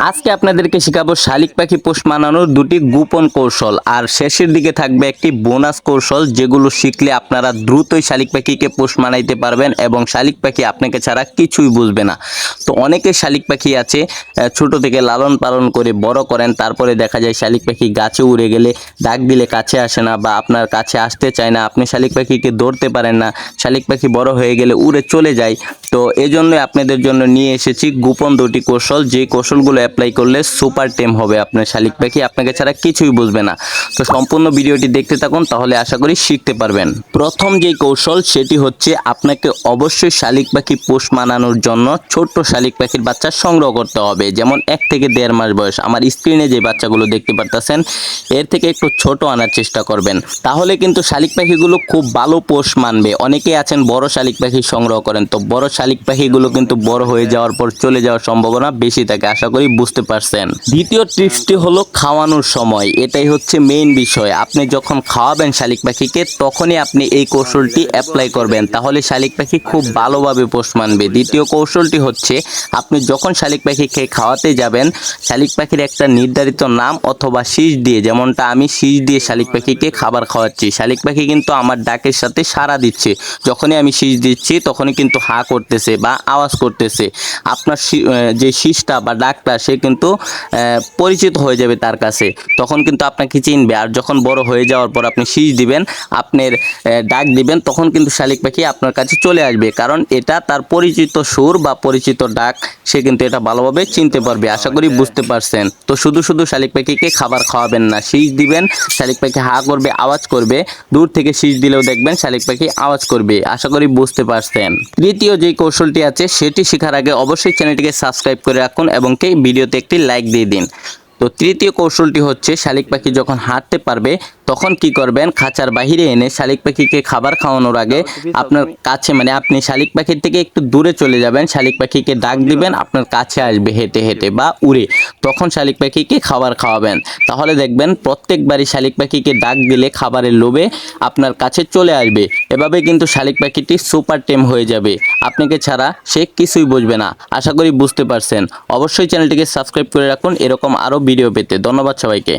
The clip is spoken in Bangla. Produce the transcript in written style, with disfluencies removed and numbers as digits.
আজকে আপনাদেরকে শেখাবো শালিক পাখি পোষ মানানোর দুটি গোপন কৌশল, আর শেষের দিকে থাকবে একটি বোনাস কৌশল যেগুলো শিখলে আপনারা দ্রুতই শালিক পাখিকে পোষ মানাইতে পারবেন এবং শালিক পাখি আপনাকে ছাড়া কিছুই বুঝবে না। তো অনেকে শালিক পাখি আছে ছোট থেকে লালন পালন করে বড় করেন, তারপরে দেখা যায় শালিক পাখি গাছে উড়ে গেলে ডাক দিলে কাছে আসে না বা আপনার কাছে আসতে চায় না, আপনি শালিক পাখিকে ধরতে পারেন না, শালিক পাখি বড় হয়ে গেলে উড়ে চলে যায়। তো এই জন্যই আপনাদের জন্য নিয়ে এসেছি গোপন দুটি কৌশল, যে কৌশলগুলো অ্যাপ্লাই করলে সুপার টেম হবে আপনার শালিক পাখি, আপনাকে ছাড়া কিছুই বুঝবে না। তো সম্পূর্ণ ভিডিওটি দেখতে থাকুন, তাহলে আশা করি শিখতে পারবেন। প্রথম যে কৌশল সেটি হচ্ছে আপনাকে অবশ্যই শালিক পাখি পোষ মানানোর জন্য ছোট্ট শালিক পাখির বাচ্চা সংগ্রহ করতে হবে, যেমন 1 থেকে 1.5 মাস বয়স। আমার স্ক্রিনে যে বাচ্চাগুলো দেখতে পারতেছেন এর থেকে একটু ছোট আনার চেষ্টা করবেন, তাহলে কিন্তু শালিক পাখিগুলো খুব ভালো পোষ মানবে। অনেকেই আছেন বড় শালিক পাখি সংগ্রহ করেন, তো বড় শালিক পাখিগুলো কিন্তু বড় হয়ে যাওয়ার পর চলে যাওয়ার সম্ভাবনা বেশি থাকে, আশা করি বুঝতে পারছেন। দ্বিতীয় টিপসটি হলো খাওয়ানোর সময়, এটাই হচ্ছে মেইন বিষয়। আপনি যখন খাওয়াবেন শালিক পাখিকে তখনই আপনি এই কৌশলটি অ্যাপ্লাই করবেন, তাহলে শালিক পাখি খুব ভালোভাবে পোষ মানবে। দ্বিতীয় কৌশলটি হচ্ছে আপনি যখন শালিক পাখিকে খাওয়াতে যাবেন, শালিক পাখির একটা নির্ধারিত নাম অথবা শীষ দিয়ে, যেমনটা আমি শীষ দিয়ে শালিক পাখিকে খাবার খাওয়াচ্ছি, শালিক পাখি কিন্তু আমার ডাকের সাথে সাড়া দিচ্ছে। যখনই আমি শীষ দিচ্ছি তখনই কিন্তু হা করতেছে বা আওয়াজ করতেছে। আপনার যে শীষটা বা ডাকটা সে কিন্তু পরিচিত হয়ে যাবে তার কাছে, তখন কিন্তু আপনাকে চিনবে। আর যখন বড় হয়ে যাওয়ার পর আপনি শীষ দিবেন, আপনার ডাক দিবেন, তখন কিন্তু শালিক পাখি আপনার কাছে চলে আসবে, কারণ এটা তার পরিচিত সুর বা পরিচিত ডাক, সে কিন্তু এটা ভালোভাবে চিনতে পারবে। আশা করি বুঝতে পারছেন। তো শুধু শুধু শালিক পাখিকে খাবার খাওয়াবেন না, শীষ দিবেন, শালিক পাখি হা করবে, আওয়াজ করবে। দূর থেকে শীষ দিলেও দেখবেন শালিক পাখি আওয়াজ করবে। আশা করি বুঝতে পারছেন। তৃতীয় যে কৌশলটি আছে সেটি শেখার আগে অবশ্যই চ্যানেলটিকে সাবস্ক্রাইব করে রাখুন এবং ভিডিওতে একটি লাইক দিয়ে দিন। তো তৃতীয় কৌশলটি হচ্ছে শালিক পাখি যখন হাঁটতে পারবে তখন কি করবেন, খাঁচার বাহিরে এনে শালিক পাখিকে খাবার খাওয়ানোর আগে আপনার কাছে, মানে আপনি শালিক পাখির থেকে একটু দূরে চলে যাবেন, শালিক পাখিকে ডাক দিবেন, আপনার কাছে আসবে হেঁটে হেঁটে বা উড়ে, তখন শালিক পাখিকে খাবার খাওয়াবেন। তাহলে দেখবেন প্রত্যেকবারই শালিক পাখিকে ডাক দিলে খাবারের লোভে আপনার কাছে চলে আসবে। এভাবে কিন্তু শালিক পাখিটি সুপার টেম হয়ে যাবে, আপনাকে ছাড়া সে কিছুই বুঝবে না। আশা করি বুঝতে পারছেন। অবশ্যই চ্যানেলটিকে সাবস্ক্রাইব করে রাখুন এরকম আরও ভিডিও পেতে। ধন্যবাদ সবাইকে।